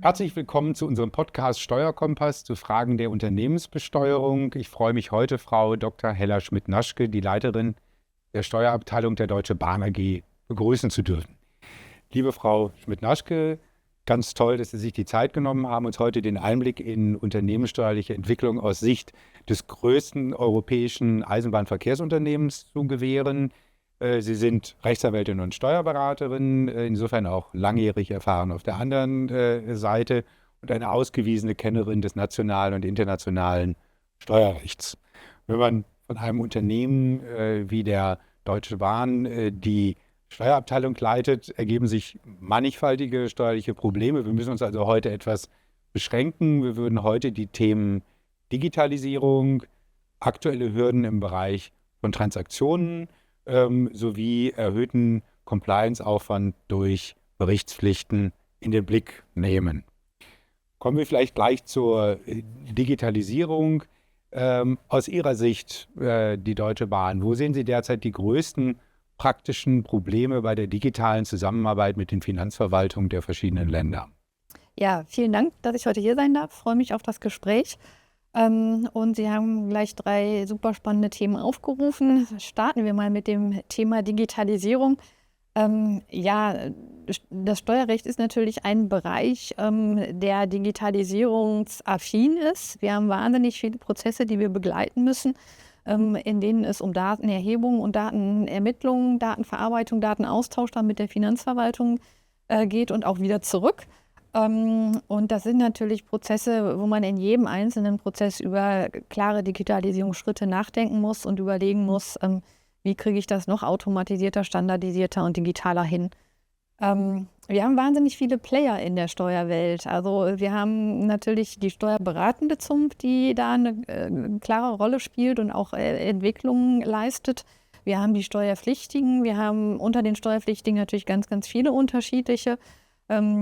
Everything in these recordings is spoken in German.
Herzlich willkommen zu unserem Podcast Steuerkompass zu Fragen der Unternehmensbesteuerung. Ich freue mich heute, Frau Dr. Hella Schmidt-Naschke, die Leiterin der Steuerabteilung der Deutsche Bahn AG, begrüßen zu dürfen. Liebe Frau Schmidt-Naschke, ganz toll, dass Sie sich die Zeit genommen haben, uns heute den Einblick in unternehmenssteuerliche Entwicklung aus Sicht des größten europäischen Eisenbahnverkehrsunternehmens zu gewähren. Sie sind Rechtsanwältin und Steuerberaterin, insofern auch langjährig erfahren auf der anderen Seite und eine ausgewiesene Kennerin des nationalen und internationalen Steuerrechts. Wenn man von einem Unternehmen wie der Deutsche Bahn die Steuerabteilung leitet, ergeben sich mannigfaltige steuerliche Probleme. Wir müssen uns also heute etwas beschränken. Wir würden heute die Themen Digitalisierung, aktuelle Hürden im Bereich von Transaktionen sowie erhöhten Compliance-Aufwand durch Berichtspflichten in den Blick nehmen. Kommen wir vielleicht gleich zur Digitalisierung. Aus Ihrer Sicht, die Deutsche Bahn, wo sehen Sie derzeit die größten praktischen Probleme bei der digitalen Zusammenarbeit mit den Finanzverwaltungen der verschiedenen Länder? Ja, vielen Dank, dass ich heute hier sein darf. Ich freue mich auf das Gespräch. Und Sie haben gleich 3 super spannende Themen aufgerufen. Starten wir mal mit dem Thema Digitalisierung. Das Steuerrecht ist natürlich ein Bereich, der digitalisierungsaffin ist. Wir haben wahnsinnig viele Prozesse, die wir begleiten müssen, in denen es um Datenerhebung und Datenermittlung, Datenverarbeitung, Datenaustausch dann mit der Finanzverwaltung geht und auch wieder zurück. Und das sind natürlich Prozesse, wo man in jedem einzelnen Prozess über klare Digitalisierungsschritte nachdenken muss und überlegen muss, wie kriege ich das noch automatisierter, standardisierter und digitaler hin. Wir haben wahnsinnig viele Player in der Steuerwelt. Also wir haben natürlich die steuerberatende Zunft, die da eine klare Rolle spielt und auch Entwicklungen leistet. Wir haben die Steuerpflichtigen. Wir haben unter den Steuerpflichtigen natürlich ganz, ganz viele unterschiedliche.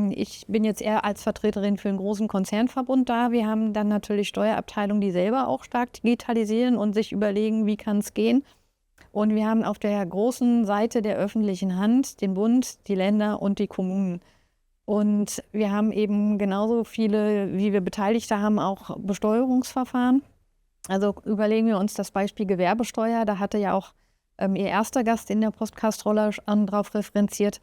Ich bin jetzt eher als Vertreterin für einen großen Konzernverbund da. Wir haben dann natürlich Steuerabteilungen, die selber auch stark digitalisieren und sich überlegen, wie kann es gehen. Und wir haben auf der großen Seite der öffentlichen Hand den Bund, die Länder und die Kommunen. Und wir haben eben genauso viele, wie wir Beteiligte haben, auch Besteuerungsverfahren. Also überlegen wir uns das Beispiel Gewerbesteuer. Da hatte ja auch Ihr erster Gast in der Podcast-Rolle darauf referenziert.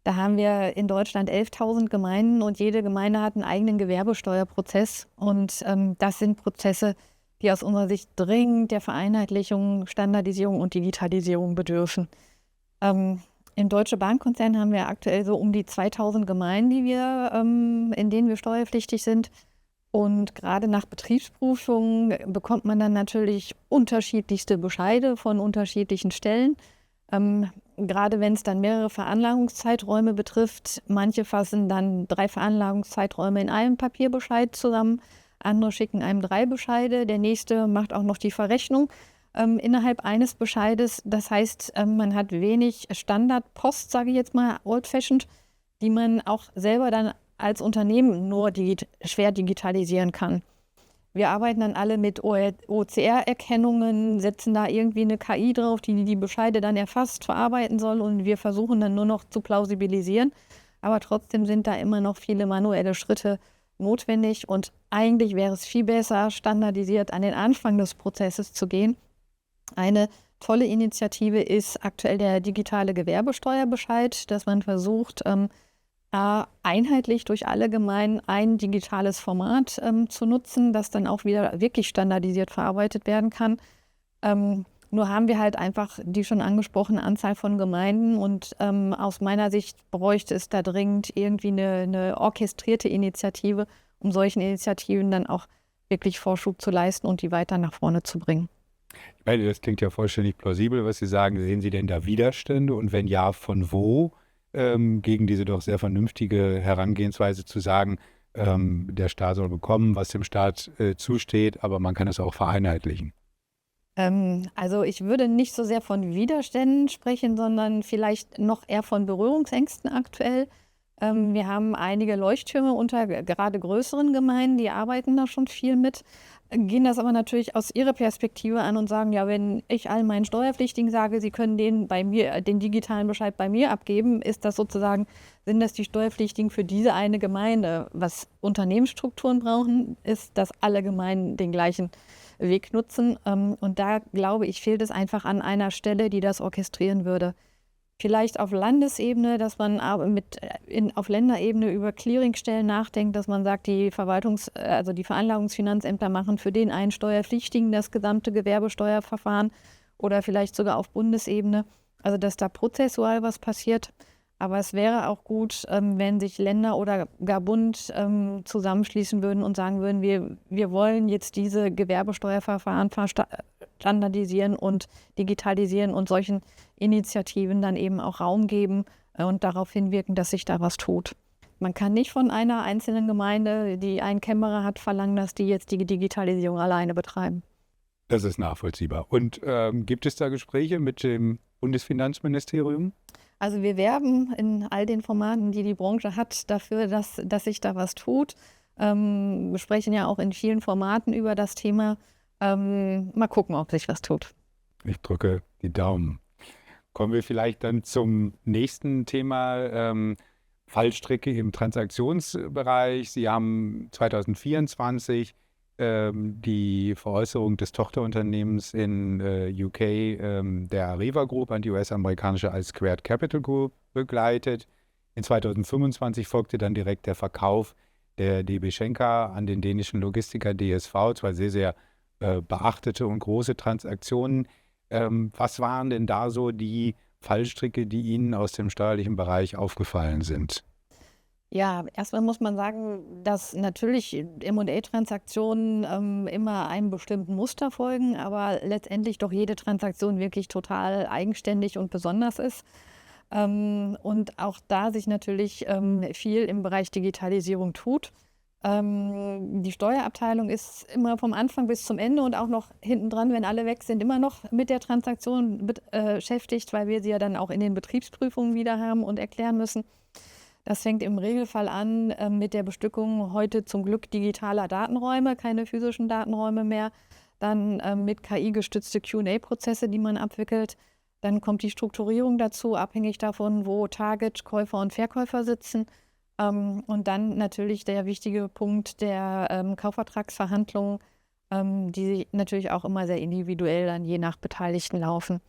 Da haben wir in Deutschland 11.000 Gemeinden und jede Gemeinde hat einen eigenen Gewerbesteuerprozess. Und das sind Prozesse, die aus unserer Sicht dringend der Vereinheitlichung, Standardisierung und Digitalisierung bedürfen. Im Deutsche Bahnkonzern haben wir aktuell so um die 2.000 Gemeinden, in denen wir steuerpflichtig sind. Und gerade nach Betriebsprüfungen bekommt man dann natürlich unterschiedlichste Bescheide von unterschiedlichen Stellen. Gerade wenn es dann mehrere Veranlagungszeiträume betrifft, manche fassen dann 3 Veranlagungszeiträume in einem Papierbescheid zusammen, andere schicken einem 3 Bescheide, der nächste macht auch noch die Verrechnung innerhalb eines Bescheides. Das heißt, man hat wenig Standardpost, sage ich jetzt mal, old-fashioned, die man auch selber dann als Unternehmen nur schwer digitalisieren kann. Wir arbeiten dann alle mit OCR-Erkennungen, setzen da irgendwie eine KI drauf, die Bescheide dann erfasst, verarbeiten soll und wir versuchen dann nur noch zu plausibilisieren. Aber trotzdem sind da immer noch viele manuelle Schritte notwendig und eigentlich wäre es viel besser, standardisiert an den Anfang des Prozesses zu gehen. Eine tolle Initiative ist aktuell der digitale Gewerbesteuerbescheid, dass man versucht, einheitlich durch alle Gemeinden ein digitales Format zu nutzen, das dann auch wieder wirklich standardisiert verarbeitet werden kann. Nur haben wir halt einfach die schon angesprochene Anzahl von Gemeinden und aus meiner Sicht bräuchte es da dringend irgendwie eine orchestrierte Initiative, um solchen Initiativen dann auch wirklich Vorschub zu leisten und die weiter nach vorne zu bringen. Ich meine, das klingt ja vollständig plausibel, was Sie sagen. Sehen Sie denn da Widerstände und wenn ja, von wo? Gegen diese doch sehr vernünftige Herangehensweise zu sagen, der Staat soll bekommen, was dem Staat zusteht, aber man kann es auch vereinheitlichen. Also ich würde nicht so sehr von Widerständen sprechen, sondern vielleicht noch eher von Berührungsängsten aktuell. Wir haben einige Leuchttürme unter gerade größeren Gemeinden, die arbeiten da schon viel mit, gehen das aber natürlich aus ihrer Perspektive an und sagen, ja, wenn ich all meinen Steuerpflichtigen sage, sie können den digitalen Bescheid bei mir abgeben, sind das die Steuerpflichtigen für diese eine Gemeinde. Was Unternehmensstrukturen brauchen, ist, dass alle Gemeinden den gleichen Weg nutzen. Und da, glaube ich, fehlt es einfach an einer Stelle, die das orchestrieren würde. Vielleicht auf Landesebene, dass man auf Länderebene über Clearingstellen nachdenkt, dass man sagt, die Veranlagungsfinanzämter machen für den einen Steuerpflichtigen das gesamte Gewerbesteuerverfahren oder vielleicht sogar auf Bundesebene. Also dass da prozessual was passiert. Aber es wäre auch gut, wenn sich Länder oder gar Bund zusammenschließen würden und sagen würden, wir wollen jetzt diese Gewerbesteuerverfahren standardisieren und digitalisieren und solchen Initiativen dann eben auch Raum geben und darauf hinwirken, dass sich da was tut. Man kann nicht von einer einzelnen Gemeinde, die einen Kämmerer hat, verlangen, dass die jetzt die Digitalisierung alleine betreiben. Das ist nachvollziehbar. Und gibt es da Gespräche mit dem Bundesfinanzministerium? Also wir werben in all den Formaten, die die Branche hat, dafür, dass sich da was tut. Wir sprechen ja auch in vielen Formaten über das Thema. Mal gucken, ob sich was tut. Ich drücke die Daumen. Kommen wir vielleicht dann zum nächsten Thema, Fallstricke im Transaktionsbereich. Sie haben 2024 die Veräußerung des Tochterunternehmens in UK, der Areva Group an die US-amerikanische als Squared Capital Group begleitet. In 2025 folgte dann direkt der Verkauf der DB Schenker an den dänischen Logistiker DSV, zwei sehr, sehr beachtete und große Transaktionen. Was waren denn da so die Fallstricke, die Ihnen aus dem steuerlichen Bereich aufgefallen sind? Ja, erstmal muss man sagen, dass natürlich M&A-Transaktionen immer einem bestimmten Muster folgen, aber letztendlich doch jede Transaktion wirklich total eigenständig und besonders ist. Und auch da sich natürlich viel im Bereich Digitalisierung tut. Die Steuerabteilung ist immer vom Anfang bis zum Ende und auch noch hinten dran, wenn alle weg sind, immer noch mit der Transaktion beschäftigt, weil wir sie ja dann auch in den Betriebsprüfungen wieder haben und erklären müssen. Das fängt im Regelfall an mit der Bestückung heute zum Glück digitaler Datenräume, keine physischen Datenräume mehr. Dann mit KI-gestützte Q&A-Prozesse, die man abwickelt. Dann kommt die Strukturierung dazu, abhängig davon, wo Target, Käufer und Verkäufer sitzen. Und dann natürlich der wichtige Punkt der Kaufvertragsverhandlungen, die natürlich auch immer sehr individuell dann je nach Beteiligten laufen.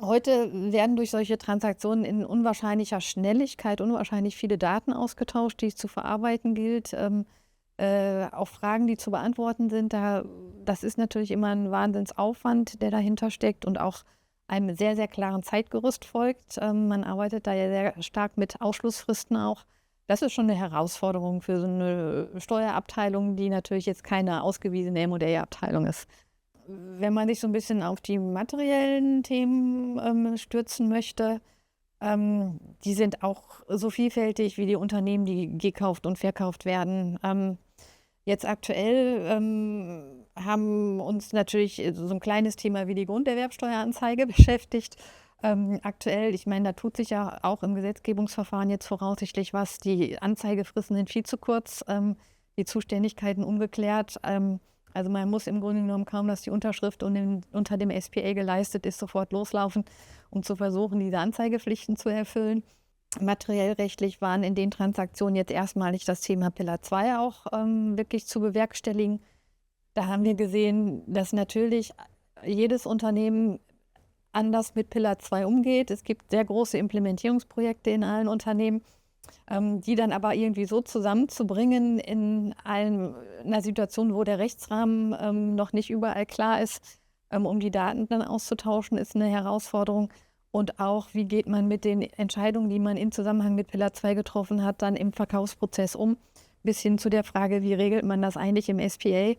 Heute werden durch solche Transaktionen in unwahrscheinlicher Schnelligkeit unwahrscheinlich viele Daten ausgetauscht, die es zu verarbeiten gilt. Auch Fragen, die zu beantworten sind, das ist natürlich immer ein Wahnsinnsaufwand, der dahinter steckt und auch einem sehr, sehr klaren Zeitgerüst folgt. Man arbeitet da ja sehr stark mit Ausschlussfristen auch. Das ist schon eine Herausforderung für so eine Steuerabteilung, die natürlich jetzt keine ausgewiesene M&A-Abteilung ist. Wenn man sich so ein bisschen auf die materiellen Themen stürzen möchte, die sind auch so vielfältig wie die Unternehmen, die gekauft und verkauft werden. Jetzt aktuell haben uns natürlich so ein kleines Thema wie die Grunderwerbsteueranzeige beschäftigt. Aktuell, ich meine, da tut sich ja auch im Gesetzgebungsverfahren jetzt voraussichtlich was. Die Anzeigefristen sind viel zu kurz, die Zuständigkeiten ungeklärt. Also man muss im Grunde genommen kaum, dass die Unterschrift unter dem SPA geleistet ist, sofort loslaufen, um zu versuchen, diese Anzeigepflichten zu erfüllen. Materiell rechtlich waren in den Transaktionen jetzt erstmalig das Thema Pillar 2 auch wirklich zu bewerkstelligen. Da haben wir gesehen, dass natürlich jedes Unternehmen anders mit Pillar 2 umgeht. Es gibt sehr große Implementierungsprojekte in allen Unternehmen, die dann aber irgendwie so zusammenzubringen in einer Situation, wo der Rechtsrahmen noch nicht überall klar ist, um die Daten dann auszutauschen, ist eine Herausforderung. Und auch, wie geht man mit den Entscheidungen, die man im Zusammenhang mit Pillar 2 getroffen hat, dann im Verkaufsprozess um, bis hin zu der Frage, wie regelt man das eigentlich im SPA?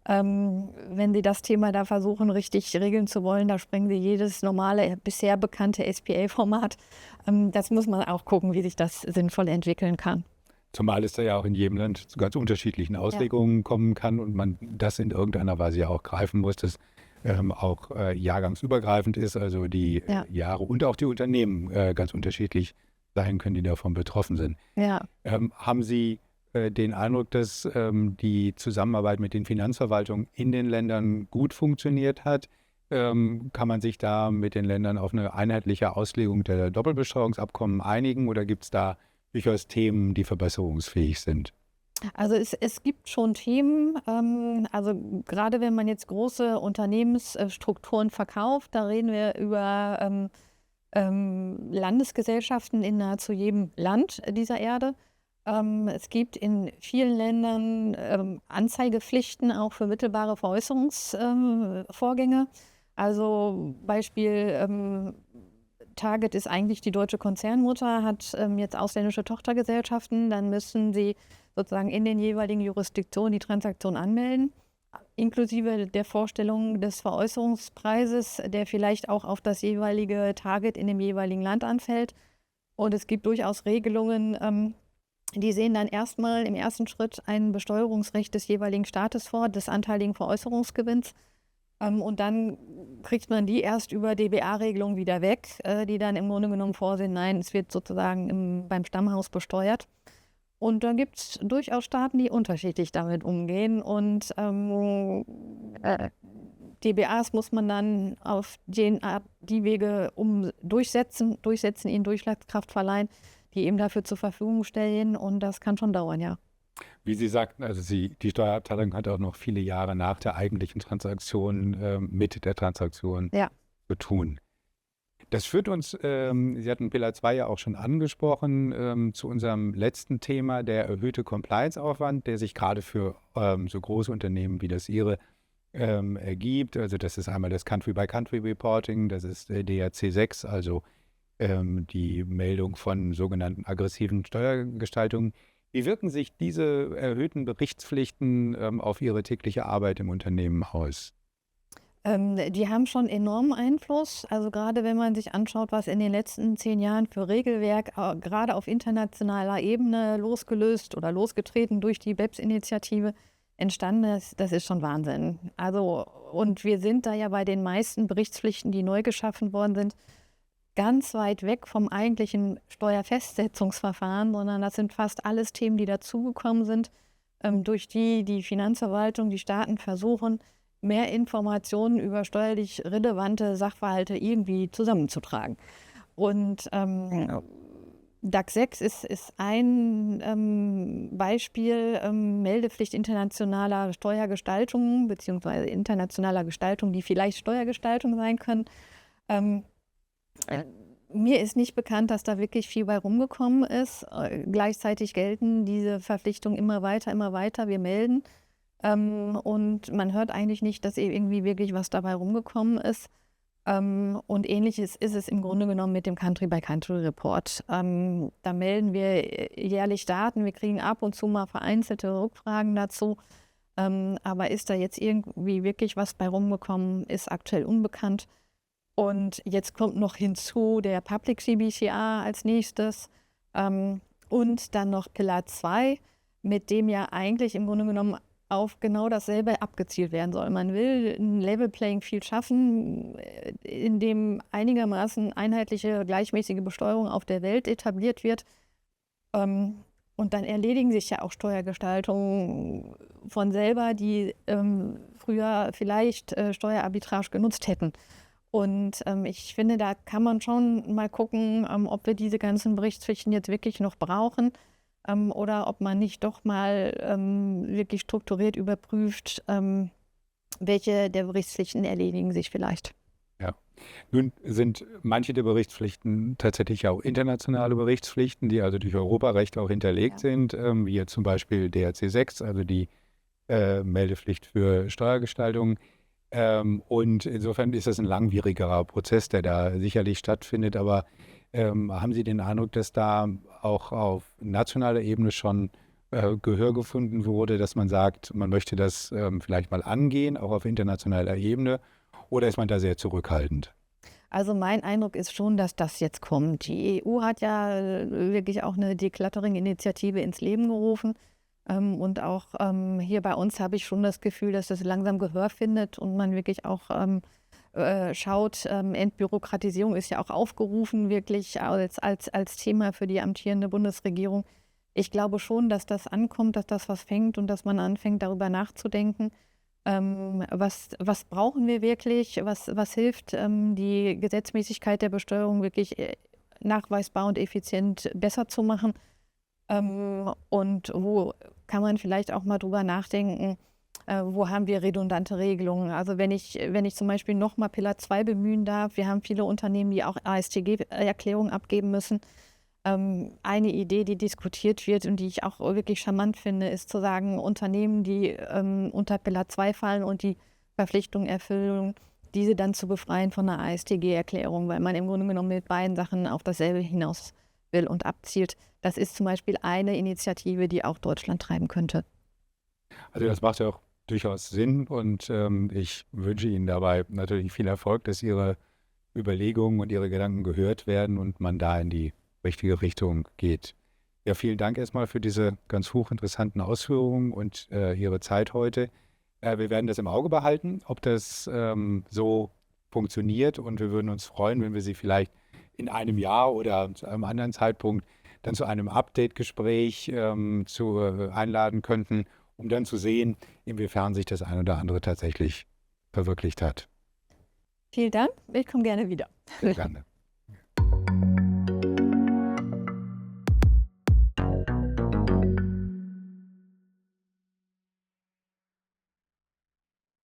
Wenn Sie das Thema da versuchen, richtig regeln zu wollen, da sprengen Sie jedes normale, bisher bekannte SPA-Format. Das muss man auch gucken, wie sich das sinnvoll entwickeln kann. Zumal es da ja auch in jedem Land zu ganz unterschiedlichen Auslegungen kommen kann und man das in irgendeiner Weise ja auch greifen muss, dass auch jahrgangsübergreifend ist, also die Jahre und auch die Unternehmen ganz unterschiedlich sein können, die davon betroffen sind. Ja. Haben Sie den Eindruck, dass die Zusammenarbeit mit den Finanzverwaltungen in den Ländern gut funktioniert hat? Kann man sich da mit den Ländern auf eine einheitliche Auslegung der Doppelbesteuerungsabkommen einigen oder gibt es da durchaus Themen, die verbesserungsfähig sind? Also es gibt schon Themen, also gerade wenn man jetzt große Unternehmensstrukturen verkauft, da reden wir über Landesgesellschaften in nahezu jedem Land dieser Erde. Es gibt in vielen Ländern Anzeigepflichten auch für mittelbare Veräußerungsvorgänge. Also Beispiel Target ist eigentlich die deutsche Konzernmutter, hat jetzt ausländische Tochtergesellschaften, dann müssen sie sozusagen in den jeweiligen Jurisdiktionen die Transaktion anmelden, inklusive der Vorstellung des Veräußerungspreises, der vielleicht auch auf das jeweilige Target in dem jeweiligen Land anfällt. Und es gibt durchaus Regelungen, die sehen dann erstmal im ersten Schritt ein Besteuerungsrecht des jeweiligen Staates vor, des anteiligen Veräußerungsgewinns. Und dann kriegt man die erst über DBA-Regelungen wieder weg, die dann im Grunde genommen vorsehen, nein, es wird sozusagen beim Stammhaus besteuert. Und da gibt es durchaus Staaten, die unterschiedlich damit umgehen. Und DBAs muss man dann auf die Wege durchsetzen, ihnen Durchschlagskraft verleihen, die eben dafür zur Verfügung stellen. Und das kann schon dauern, ja. Wie Sie sagten, also die Steuerabteilung hat auch noch viele Jahre nach der eigentlichen Transaktion mit der Transaktion zu tun. Das führt uns, Sie hatten Pillar 2 ja auch schon angesprochen, zu unserem letzten Thema, der erhöhte Compliance-Aufwand, der sich gerade für so große Unternehmen wie das Ihre ergibt. Also das ist einmal das Country-by-Country-Reporting, das ist DRC 6, also die Meldung von sogenannten aggressiven Steuergestaltungen. Wie wirken sich diese erhöhten Berichtspflichten auf Ihre tägliche Arbeit im Unternehmen aus? Die haben schon enormen Einfluss. Also gerade wenn man sich anschaut, was in den letzten 10 Jahren für Regelwerk gerade auf internationaler Ebene losgelöst oder losgetreten durch die BEPS-Initiative entstanden ist, das ist schon Wahnsinn. Also, und wir sind da ja bei den meisten Berichtspflichten, die neu geschaffen worden sind, ganz weit weg vom eigentlichen Steuerfestsetzungsverfahren, sondern das sind fast alles Themen, die dazugekommen sind, durch die Finanzverwaltung, die Staaten versuchen, mehr Informationen über steuerlich relevante Sachverhalte irgendwie zusammenzutragen. Und DAX 6 ist ein Beispiel, Meldepflicht internationaler Steuergestaltung beziehungsweise internationaler Gestaltung, die vielleicht Steuergestaltung sein können. Mir ist nicht bekannt, dass da wirklich viel bei rumgekommen ist. Gleichzeitig gelten diese Verpflichtungen immer weiter. Wir melden. Und man hört eigentlich nicht, dass irgendwie wirklich was dabei rumgekommen ist. Und ähnliches ist es im Grunde genommen mit dem Country-by-Country-Report. Da melden wir jährlich Daten. Wir kriegen ab und zu mal vereinzelte Rückfragen dazu. Aber ist da jetzt irgendwie wirklich was bei rumgekommen, ist aktuell unbekannt. Und jetzt kommt noch hinzu der Public CBCR als nächstes und dann noch Pillar 2, mit dem ja eigentlich im Grunde genommen auf genau dasselbe abgezielt werden soll. Man will ein Level Playing Field schaffen, in dem einigermaßen einheitliche, gleichmäßige Besteuerung auf der Welt etabliert wird. Und dann erledigen sich ja auch Steuergestaltungen von selber, die früher vielleicht Steuerarbitrage genutzt hätten. Und ich finde, da kann man schon mal gucken, ob wir diese ganzen Berichtspflichten jetzt wirklich noch brauchen oder ob man nicht doch mal wirklich strukturiert überprüft, welche der Berichtspflichten erledigen sich vielleicht. Ja, nun sind manche der Berichtspflichten tatsächlich auch internationale Berichtspflichten, die also durch Europarecht auch hinterlegt sind, wie jetzt zum Beispiel DRC 6, also die Meldepflicht für Steuergestaltung. Und insofern ist das ein langwierigerer Prozess, der da sicherlich stattfindet. Aber haben Sie den Eindruck, dass da auch auf nationaler Ebene schon Gehör gefunden wurde, dass man sagt, man möchte das vielleicht mal angehen, auch auf internationaler Ebene? Oder ist man da sehr zurückhaltend? Also mein Eindruck ist schon, dass das jetzt kommt. Die EU hat ja wirklich auch eine Decluttering-Initiative ins Leben gerufen. Und auch hier bei uns habe ich schon das Gefühl, dass das langsam Gehör findet und man wirklich auch schaut, Entbürokratisierung ist ja auch aufgerufen, wirklich als Thema für die amtierende Bundesregierung. Ich glaube schon, dass das ankommt, dass das was fängt und dass man anfängt, darüber nachzudenken, was brauchen wir wirklich, was hilft, die Gesetzmäßigkeit der Besteuerung wirklich nachweisbar und effizient besser zu machen. Und wo kann man vielleicht auch mal drüber nachdenken, wo haben wir redundante Regelungen? Also wenn ich zum Beispiel nochmal Pillar 2 bemühen darf, wir haben viele Unternehmen, die auch AStG-Erklärungen abgeben müssen. Eine Idee, die diskutiert wird und die ich auch wirklich charmant finde, ist zu sagen, Unternehmen, die unter Pillar 2 fallen und die Verpflichtungen erfüllen, diese dann zu befreien von einer AStG-Erklärung, weil man im Grunde genommen mit beiden Sachen auf dasselbe hinaus will und abzielt. Das ist zum Beispiel eine Initiative, die auch Deutschland treiben könnte. Also das macht ja auch durchaus Sinn und ich wünsche Ihnen dabei natürlich viel Erfolg, dass Ihre Überlegungen und Ihre Gedanken gehört werden und man da in die richtige Richtung geht. Ja, vielen Dank erstmal für diese ganz hochinteressanten Ausführungen und Ihre Zeit heute. Wir werden das im Auge behalten, ob das so funktioniert, und wir würden uns freuen, wenn wir Sie vielleicht in einem Jahr oder zu einem anderen Zeitpunkt dann zu einem Update-Gespräch einladen könnten, um dann zu sehen, inwiefern sich das ein oder andere tatsächlich verwirklicht hat. Vielen Dank, ich komme gerne wieder. Sehr gerne.